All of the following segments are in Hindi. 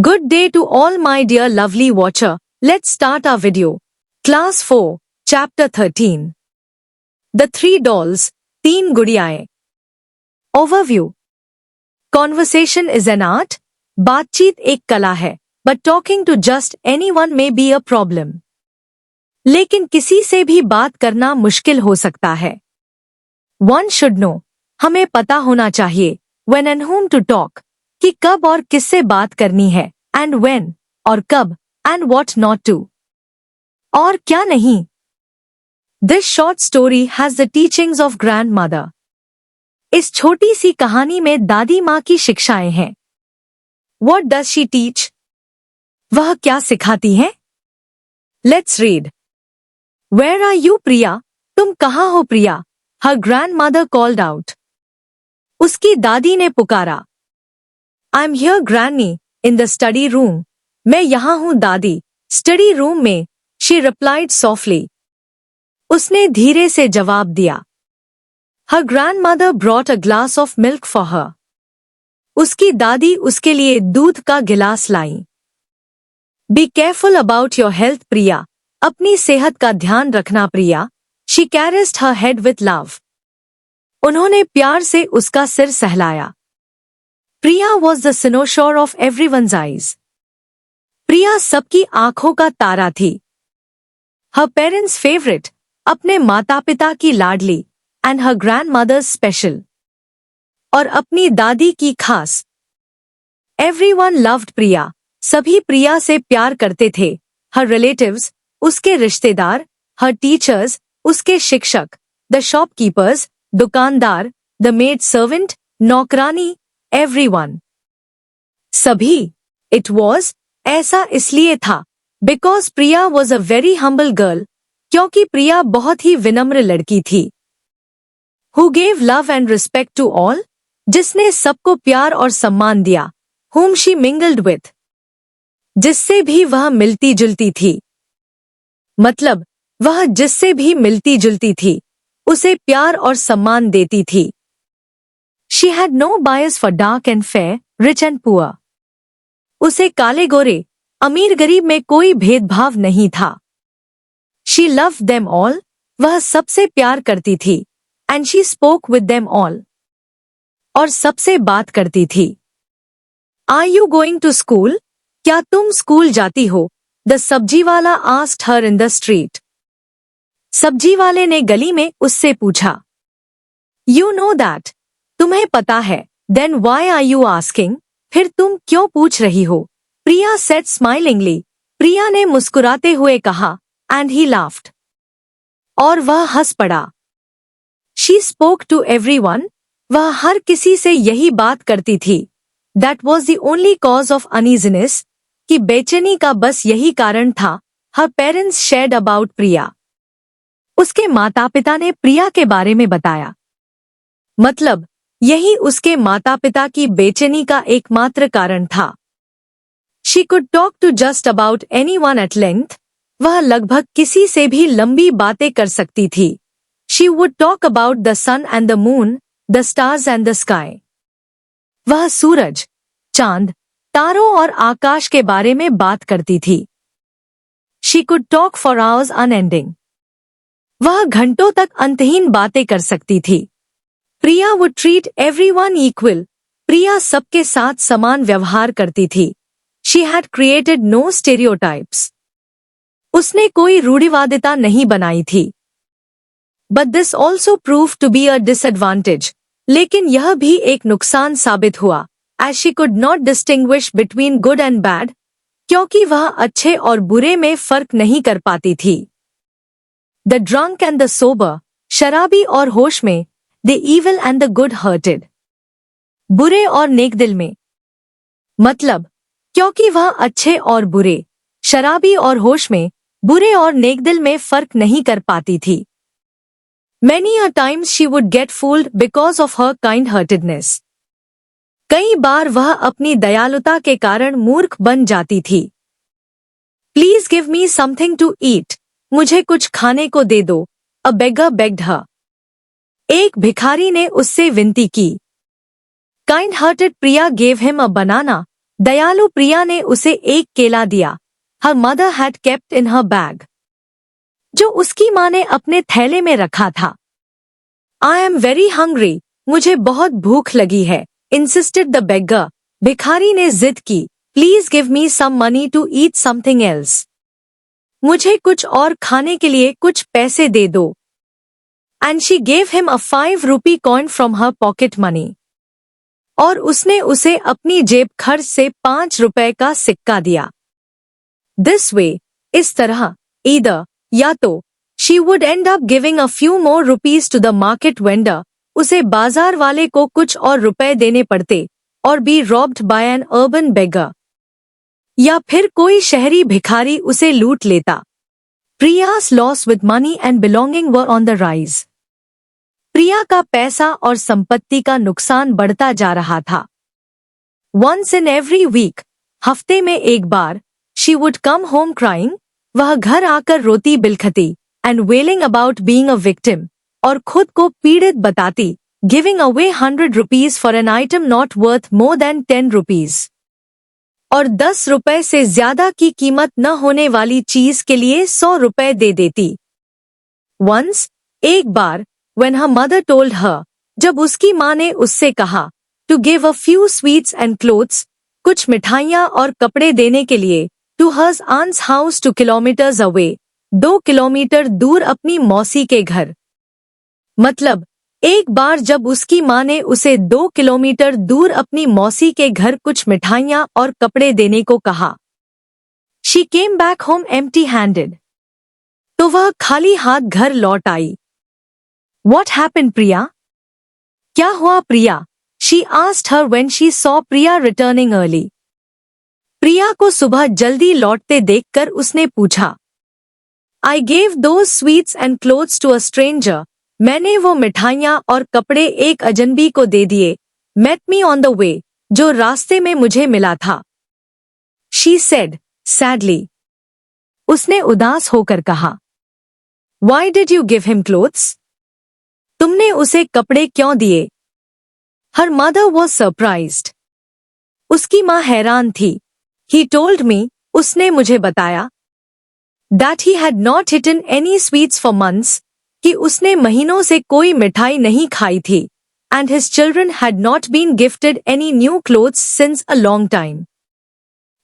Good day to all my dear lovely watcher. Let's start our video. Class 4, Chapter 13. The Three Dolls, Teen Gudiyaएं. Overview. Conversation is an art. बातचीत एक कला है, but talking to just anyone may be a problem. लेकिन किसी से भी बात करना मुश्किल हो सकता है. One should know. हमें पता होना चाहिए when and whom to talk. कि कब और किससे बात करनी है, and when, और कब, and what not to. और क्या नहीं. This short story has the teachings of grandmother. इस छोटी सी कहानी में दादी माँ की शिक्षाएं हैं. What does she teach? वह क्या सिखाती हैं? Let's read. Where are you, Priya? तुम कहाँ हो प्रिया? Her grandmother called out. उसकी दादी ने पुकारा. I'm here, Granny, in the study room. मैं यहाँ हूँ दादी, स्टडी रूम में. She replied softly. उसने धीरे से जवाब दिया. Her grandmother brought a glass of milk for her. उसकी दादी उसके लिए दूध का गिलास लाई. Be careful about your health, Priya. अपनी सेहत का ध्यान रखना प्रिया. She caressed her head with love. उन्होंने प्यार से उसका सिर सहलाया. Priya was the cynosure of everyone's eyes. प्रिया सबकी आंखों का तारा थी. Her parents' favorite, अपने माता पिता की लाडली, and her grandmother's special. और अपनी दादी की खास. Everyone loved Priya. सभी प्रिया से प्यार करते थे. Her relatives, उसके रिश्तेदार, her teachers, उसके शिक्षक, the shopkeepers, दुकानदार, the maid servant, नौकरानी, everyone. सभी. It was, ऐसा इसलिए था, because Priya was a very humble girl, क्योंकि प्रिया बहुत ही विनम्र लड़की थी. Who gave love and respect to all? जिसने सबको प्यार और सम्मान दिया. Whom she mingled with? जिससे भी वह मिलती जुलती थी. मतलब, वह जिससे भी मिलती जुलती थी, उसे प्यार और सम्मान देती थी. She had no bias for dark and fair, rich and poor. उसे काले गोरे, अमीर गरीब में कोई भेदभाव नहीं था. She loved them all. वह सबसे प्यार करती थी. And she spoke with them all. और सबसे बात करती थी. Are you going to school? क्या तुम स्कूल जाती हो? The सब्जी वाला asked her in the street. सब्जी वाले ने गली में उससे पूछा. You know that. तुम्हें पता है. Then why are you asking? फिर तुम क्यों पूछ रही हो? प्रिया said smilingly. प्रिया ने मुस्कुराते हुए कहा. And he laughed. और वह हंस पड़ा. She spoke to everyone. वह हर किसी से यही बात करती थी. That was the only cause of uneasiness. कि बेचैनी का बस यही कारण था. Her parents shared about Priya. उसके माता पिता ने प्रिया के बारे में बताया. मतलब, यही उसके माता पिता की बेचैनी का एकमात्र कारण था. She could talk to just about anyone at length. वह लगभग किसी से भी लंबी बातें कर सकती थी. She would talk about the sun and the moon, the stars and the sky. वह सूरज, चांद, तारों और आकाश के बारे में बात करती थी. She could talk for hours unending. वह घंटों तक अंतहीन बातें कर सकती थी. Priya would treat everyone equal. प्रिया सबके साथ समान व्यवहार करती थी. She had created no stereotypes. उसने कोई रूढ़िवादिता नहीं बनाई थी. But this also proved to be a disadvantage. लेकिन यह भी एक नुकसान साबित हुआ. As she could not distinguish between good and bad. क्योंकि वह अच्छे और बुरे में फर्क नहीं कर पाती थी. The drunk and the sober. शराबी और होश में. The evil and the good-hearted. बुरे और नेकदिल में. मतलब, क्योंकि वह अच्छे और बुरे, शराबी और होश में, बुरे और नेकदिल में फर्क नहीं कर पाती थी. Many a times she would get fooled because of her kind-heartedness. कई बार वह अपनी दयालुता के कारण मूर्ख बन जाती थी. Please give me something to eat. मुझे कुछ खाने को दे दो. A beggar begged her. एक भिखारी ने उससे विनती की. Kind-hearted Priya gave him a banana. दयालु प्रिया ने उसे एक केला दिया, her mother had kept in her bag, जो उसकी माँ ने अपने थैले में रखा था। आई एम वेरी हंग्री, मुझे बहुत भूख लगी है, इंसिस्टेड द बेगर, भिखारी ने जिद की, please give me some money to eat something else, मुझे कुछ और खाने के लिए कुछ पैसे दे दो। And she gave him a 5 रूपी coin from her pocket money, और उसने उसे अपनी जेब खर्च से 5 रुपए का सिक्का दिया। दिस वे, इस तरह, ईदर, या तो, she would end up giving a few more rupees to the market vendor, उसे बाजार वाले को कुछ और रुपए देने पड़ते, और be robbed by an urban beggar, या फिर कोई शहरी भिखारी उसे लूट लेता। प्रिया's loss with money and belonging were on the rise. प्रिया का पैसा और संपत्ति का नुकसान बढ़ता जा रहा था। Once in every week, हफ्ते में एक बार, she would come home crying, वह घर आकर रोती बिलखती, and wailing about being a victim, और खुद को पीड़ित बताती, giving away 100 rupees for an item not worth more than 10 rupees. और 10 रुपए से ज्यादा की कीमत न होने वाली चीज के लिए 100 रुपए दे देती। Once, एक बार, when her mother told her, जब उसकी माँ ने उससे कहा, to give a few sweets and clothes, कुछ मिठाइयाँ और कपड़े देने के लिए, to her aunt's house 2 kilometers away, 2 kilometre दूर अपनी मौसी के घर। मतलब, एक बार जब उसकी माँ ने उसे 2 किलोमीटर दूर अपनी मौसी के घर कुछ मिठाइयाँ और कपड़े देने को कहा। She came back home empty-handed. तो वह खाली हाथ घर लौट आई। What happened, प्रिया? क्या हुआ प्रिया? She asked her when she saw Priya returning early. प्रिया को सुबह जल्दी लौटते देखकर उसने पूछा। I gave those sweets and clothes to a stranger. मैंने वो मिठाइयाँ और कपड़े एक अजनबी को दे दिए, met me on the way, जो रास्ते में मुझे मिला था। She said, sadly. उसने उदास होकर कहा। Why did you give him clothes? तुमने उसे कपड़े क्यों दिए? Her mother was surprised. उसकी माँ हैरान थी। He told me, उसने मुझे बताया, that he had not eaten any sweets for months, कि उसने महीनों से कोई मिठाई नहीं खाई थी, and his children had not been gifted any new clothes since a long time.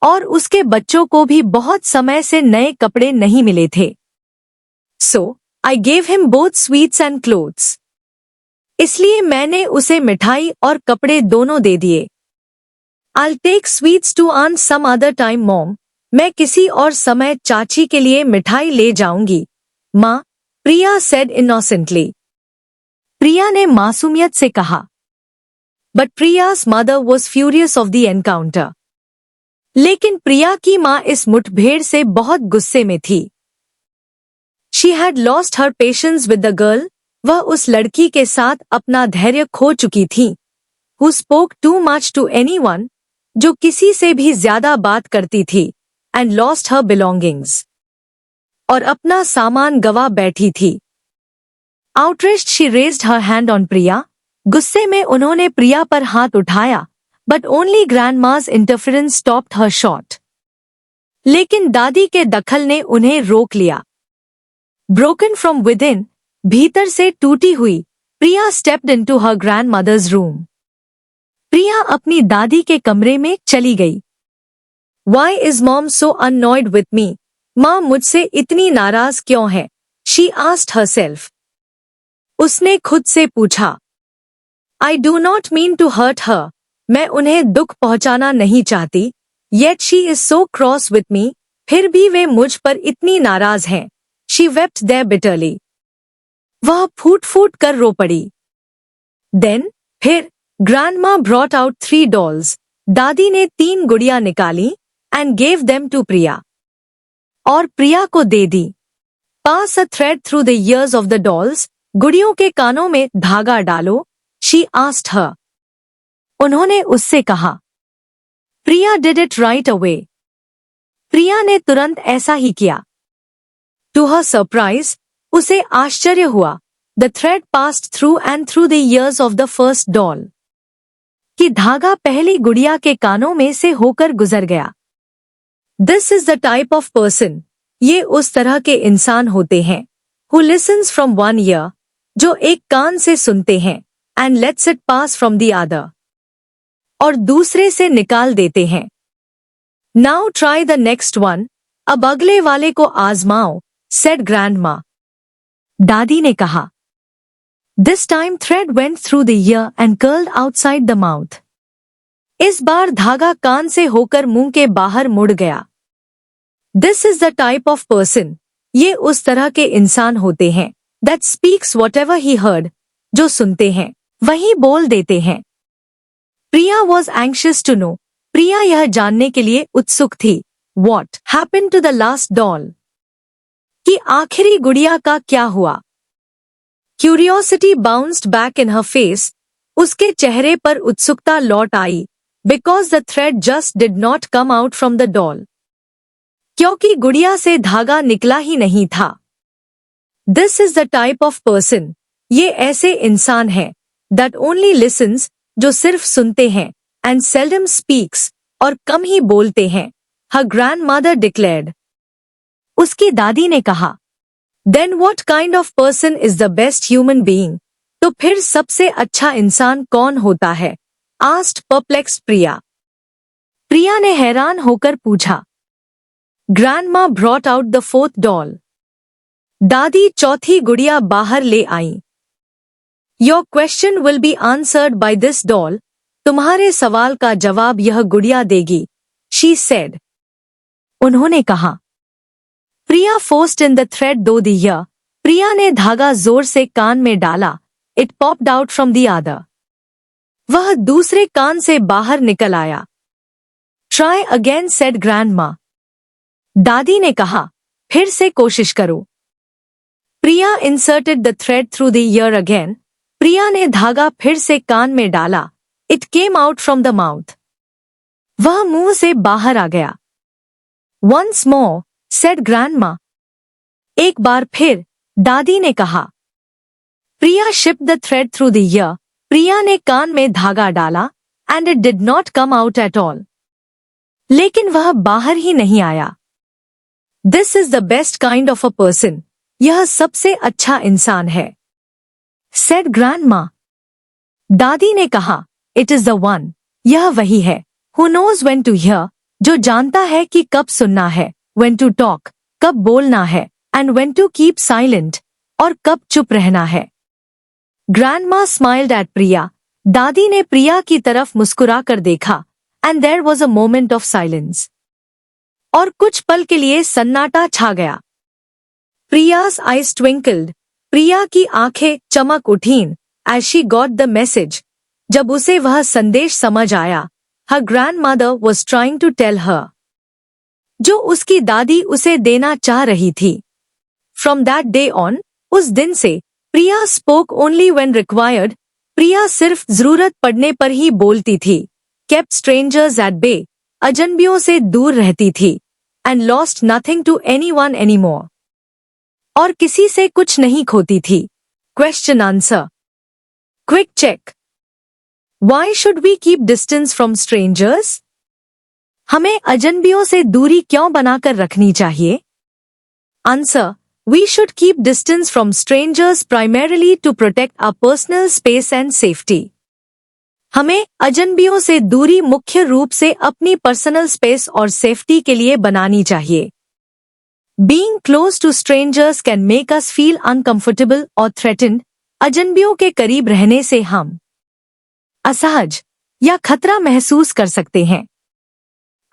और उसके बच्चों को भी बहुत समय से नए कपड़े नहीं मिले थे। So, I gave him both sweets and clothes. इसलिए मैंने उसे मिठाई और कपड़े दोनों दे दिए। I'll take sweets to aunt some other time, mom. मैं किसी और समय चाची के लिए मिठाई ले जाऊंगी, माँ, प्रिया said innocently. प्रिया ने मासूमियत से कहा। But Priya's mother was furious of the encounter. लेकिन प्रिया की माँ इस मुठभेड़ से बहुत गुस्से में थी। She had lost her patience with the girl. वह उस लड़की के साथ अपना धैर्य खो चुकी थी। Who spoke too much to anyone, जो किसी से भी ज्यादा बात करती थी, and lost her belongings. और अपना सामान गवा बैठी थी। Outraged, she raised her hand on Priya. गुस्से में उन्होंने प्रिया पर हाथ उठाया, but only grandma's interference stopped her short. लेकिन दादी के दखल ने उन्हें रोक लिया। Broken from within, भीतर से टूटी हुई, प्रिया stepped into her grandmother's room. प्रिया अपनी दादी के कमरे में चली गई। Why is mom so annoyed with me? माँ मुझसे इतनी नाराज क्यों है? She asked herself. उसने खुद से पूछा। I do not mean to hurt her. मैं उन्हें दुख पहुंचाना नहीं चाहती, yet she is so cross with me. फिर भी वे मुझ पर इतनी नाराज हैं। She wept there bitterly. वह फूट फूट कर रो पड़ी। Then, फिर, grandma brought out 3 dolls. दादी ने 3 गुड़िया निकाली, and gave them to Priya. और प्रिया को दे दी। Pass a thread through the ears of the dolls. गुड़ियों के कानों में धागा डालो, she asked her. उन्होंने उससे कहा। Priya did it right away. प्रिया ने तुरंत ऐसा ही किया। To her surprise, उसे आश्चर्य हुआ। The thread passed through and through the ears of the first doll. कि धागा पहली गुड़िया के कानों में से होकर गुजर गया। This is the type of person, ये उस तरह के इंसान होते हैं, who listens from one ear, जो एक कान से सुनते हैं, and lets it pass from the other, और दूसरे से निकाल देते हैं। Now try the next one, अब अगले वाले को आजमाओ, said grandma. दादी ने कहा। This time thread went through the ear and curled outside the mouth. इस बार धागा कान से होकर मुंह के बाहर मुड़ गया। This is the type of person, ये उस तरह के इंसान होते हैं, that speaks whatever he heard, जो सुनते हैं वही बोल देते हैं। प्रिया was anxious to know, प्रिया यह जानने के लिए उत्सुक थी, what happened to the last doll, कि आखिरी गुड़िया का क्या हुआ। Curiosity bounced back in her face, उसके चेहरे पर उत्सुकता लौट आई, because the thread just did not come out from the doll, क्योंकि गुड़िया से धागा निकला ही नहीं था। This is the type of person, ये ऐसे इंसान है, that only listens, जो सिर्फ सुनते हैं, and seldom speaks, और कम ही बोलते हैं, her grandmother declared. उसकी दादी ने कहा। Then what kind of person is the best human being? तो फिर सबसे अच्छा इंसान कौन होता है? asked perplexed प्रिया। प्रिया ने हैरान होकर पूछा। Grandma brought out the fourth doll. दादी चौथी गुड़िया बाहर ले आई। Your question will be answered by this doll. तुम्हारे सवाल का जवाब यह गुड़िया देगी, she said. उन्होंने कहा। प्रिया forced in the thread through the ear. प्रिया ने धागा जोर से कान में डाला, it popped out from the other. वह दूसरे कान से बाहर निकल आया। Try again, said grandma. दादी ने कहा, फिर से कोशिश करो। प्रिया inserted the thread through the ear again. प्रिया ने धागा फिर से कान में डाला, it came out from the mouth. वह मुंह से बाहर आ गया। Once more, said grandma. एक बार फिर, दादी ने कहा। प्रिया shipped the thread through the ear. प्रिया ने कान में धागा डाला, and it did not come out at all. लेकिन वह बाहर ही नहीं आया। This is the best kind of a person. यह सबसे अच्छा इंसान है, said grandma. दादी ने कहा, it is the one. यह वही है, who knows when to hear, जो जानता है कि कब सुनना है, when to talk, कब बोलना है, and when to keep silent, और कब चुप रहना है। Grandma smiled at Priya. दादी ने प्रिया की तरफ मुस्कुरा कर देखा, and there was a moment of silence. और कुछ पल के लिए सन्नाटा छा गया। Priya's eyes twinkled. प्रिया की आंखें चमक उठीं, as she got the message. जब उसे वह संदेश समझ आया, her grandmother was trying to tell her. जो उसकी दादी उसे देना चाह रही थी। From that day on, उस दिन से, प्रिया spoke only when required. प्रिया सिर्फ जरूरत पड़ने पर ही बोलती थी। Kept strangers at bay. अजनबियों से दूर रहती थी। And lost nothing to anyone anymore. और किसी से कुछ नहीं खोती थी। Question answer. Quick check. Why should we keep distance from strangers? हमें अजनबियों से दूरी क्यों बनाकर रखनी चाहिए? Answer. We should keep distance from strangers primarily to protect our personal space and safety. हमें अजनबियों से दूरी मुख्य रूप से अपनी पर्सनल स्पेस और सेफ्टी के लिए बनानी चाहिए। Being close to strangers can make us feel uncomfortable or threatened. अजनबियों के करीब रहने से हम असहज या खतरा महसूस कर सकते हैं।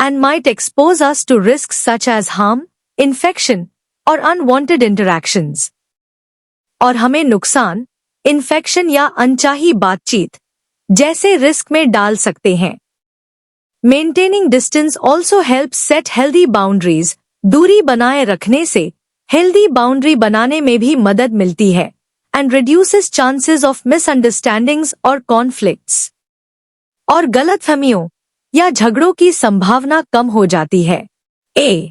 And might expose us to risks such as harm, infection, or unwanted interactions. और हमें नुकसान, इन्फेक्शन या अनचाही बातचीत जैसे रिस्क में डाल सकते हैं। Maintaining distance also helps set healthy boundaries. दूरी बनाए रखने से healthy boundary बनाने में भी मदद मिलती है and reduces chances of misunderstandings or conflicts. और गलतफहमियों या झगड़ों की संभावना कम हो जाती है। A.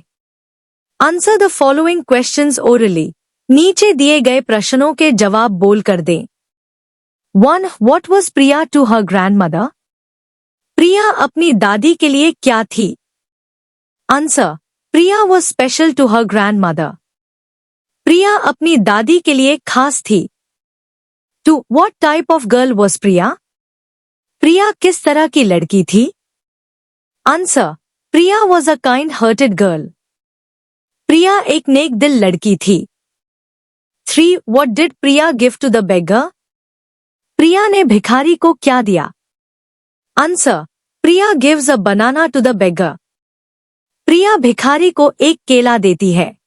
Answer the following questions orally. नीचे दिए गए प्रश्नों के जवाब बोल कर दें। 1. What was Priya to her grandmother? प्रिया अपनी दादी के लिए क्या थी? Answer, Priya was special to her grandmother. Priya अपनी दादी के लिए खास थी। 2. What type of girl was प्रिया? प्रिया किस तरह की लड़की थी? Answer, Priya was a kind hearted girl. Priya एक नेक दिल लड़की थी। 3. What did Priya give to the beggar? Priya ने भिखारी को क्या दिया? Answer, Priya gives a banana to the beggar. Priya भिखारी को एक केला देती है।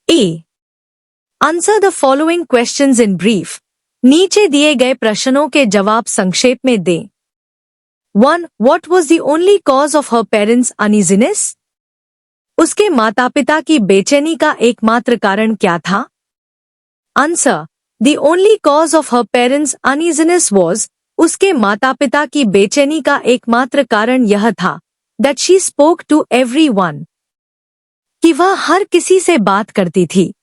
A. Answer the following questions in brief. नीचे दिए गए प्रश्नों के जवाब संक्षेप में दें। 1. What was the only cause of her parents' uneasiness? उसके माता पिता की बेचैनी का एकमात्र कारण क्या था? Answer, The only cause of her parents' uneasiness was, उसके माता पिता की बेचैनी का एकमात्र कारण यह था, that she spoke to everyone, कि वह हर किसी से बात करती थी।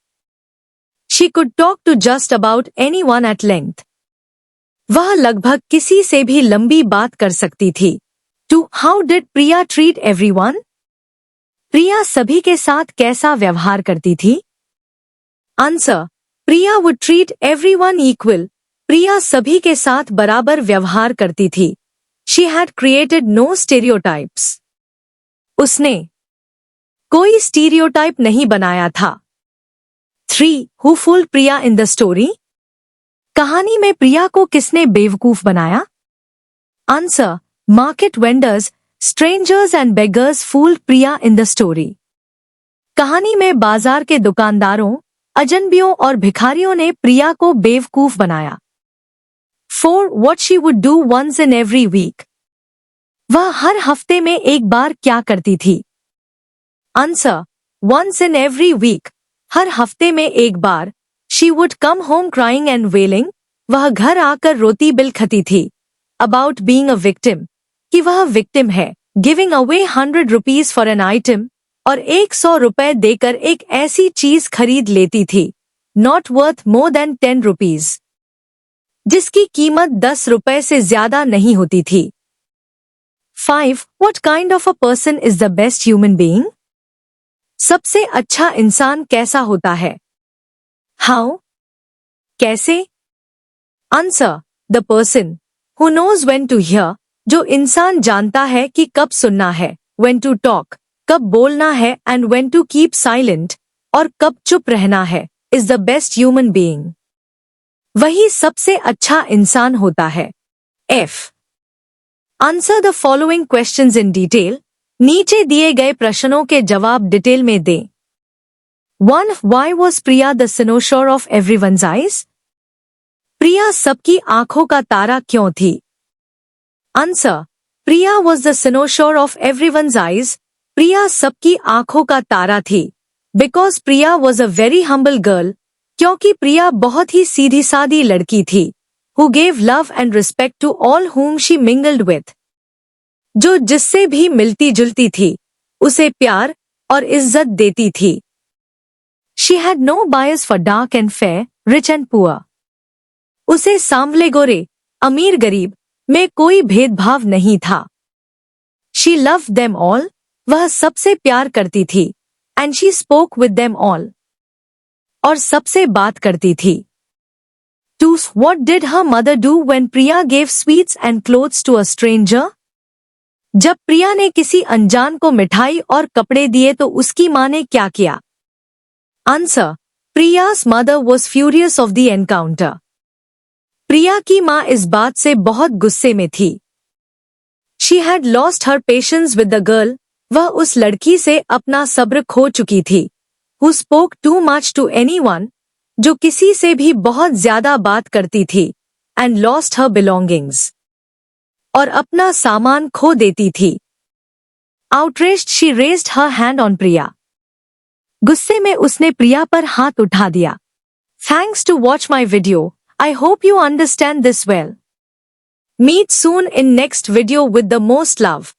She could talk to just about anyone at length. वह लगभग किसी से भी लंबी बात कर सकती थी। 2. How did Priya treat everyone? प्रिया सभी के साथ कैसा व्यवहार करती थी? Answer, Priya would treat everyone equal. प्रिया सभी के साथ बराबर व्यवहार करती थी। She had created no stereotypes. उसने कोई स्टीरियोटाइप नहीं बनाया था। 3. Who fooled Priya in the story? कहानी में प्रिया को किसने बेवकूफ बनाया? Answer, market vendors, strangers and beggars fooled Priya in the story. कहानी में बाजार के दुकानदारों, अजनबियों और भिखारियों ने प्रिया को बेवकूफ बनाया। 4. What she would do once in every week? वह हर हफ्ते में एक बार क्या करती थी? Answer, once in every week, हर हफ्ते में एक बार। She would come home crying and wailing, वह घर आकर रोती बिलखती थी। About being a victim, कि वह विक्टिम है। Giving away 100 rupees for an item, और 100 रुपए देकर एक ऐसी चीज खरीद लेती थी। Not worth more than 10 rupees, जिसकी कीमत 10 रुपए से ज्यादा नहीं होती थी। 5. What kind of a person is the best human being? सबसे अच्छा इंसान कैसा होता है? How? कैसे? Answer, the person who knows when to hear, जो इंसान जानता है कि कब सुनना है, when to talk, कब बोलना है, and when to keep silent, और कब चुप रहना है, is the best human being. वही सबसे अच्छा इंसान होता है। F. Answer the following questions in detail. नीचे दिए गए प्रश्नों के जवाब डिटेल में दें। 1. Why was Priya the cynosure of everyone's eyes? प्रिया सबकी आंखों का तारा क्यों थी? Answer, Priya was the cynosure of everyone's eyes. प्रिया सबकी आंखों का तारा थी। Because Priya was a very humble girl, क्योंकि प्रिया बहुत ही सीधी सादी लड़की थी। Who gave love and respect to all whom she mingled with, जो जिससे भी मिलती जुलती थी, उसे प्यार और इज्जत देती थी। She had no bias for dark and fair, rich and poor. उसे सांवले गोरे, अमीर गरीब में कोई भेदभाव नहीं था। She loved them all, वह सबसे प्यार करती थी। And she spoke with them all, और सबसे बात करती थी। 2. What did her mother do when Priya gave sweets and clothes to a stranger? जब प्रिया ने किसी अनजान को मिठाई और कपड़े दिए तो उसकी माँ ने क्या किया? Answer, Priya's mother was furious of the encounter. Priya की माँ इस बात से बहुत गुस्से में थी। She had lost her patience with the girl, वह उस लड़की से अपना सब्र खो चुकी थी। Who spoke too much to anyone, जो किसी से भी बहुत ज्यादा बात करती थी। And lost her belongings, और अपना सामान खो देती थी। Outraged, she raised her hand on Priya. गुस्से में उसने प्रिया पर हाथ उठा दिया। Thanks to watch my video. I hope you understand this well. Meet soon in next video with the most love.